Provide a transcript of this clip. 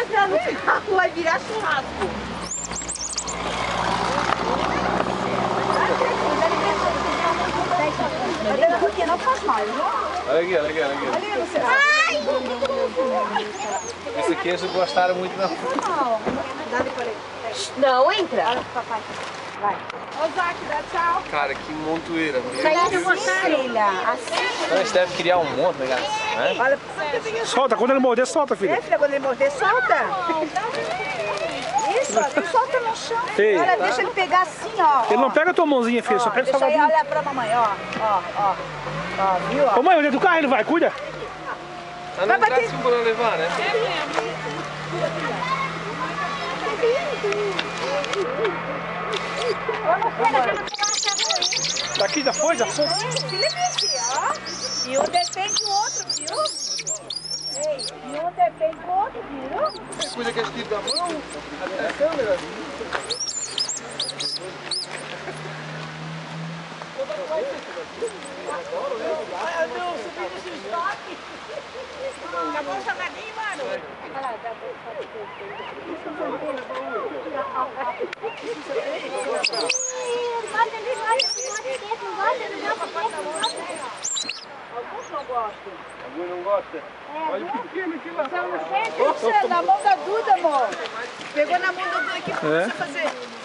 entrar no carro, vai virar churrasco. Porque não faz mal, viu? Olha aqui, olha aqui, olha aqui. Ai! Esse aqui eles não gostaram muito, não. Não, entra. Olha pro papai. Vai. Ô, Zac, dá tchau. Cara, que montoeira. Caiu na filha. Assim. Eles devem criar um monte, né, cara? Olha. Solta, quando ele morder, solta, filha. É, filha, quando ele morder, solta. Isso, ó, não solta no chão. Ei. Olha, deixa ele pegar assim, ó. Ele não pega a tua mãozinha, filha, só pega o Deixa aí, salgadinho. olha pra mamãe, ó. Ó, viu, ó. Ô mãe, onde é do carro ele vai? Cuida. Ah, não traz assim pra levar, né? Daqui já foi, já foi. Felipe, ó. E um depende do outro, viu? Ei, e um depende do outro, viu? Você cuida que é tiro da mão, até a câmera. Acabou o salgadinho, mano? Alguns não gostam. Alguém não gosta? Olha o pequeno aqui lá. Puxa, na mão da Duda, amor. Pegou na mão da Duda aqui pra você fazer.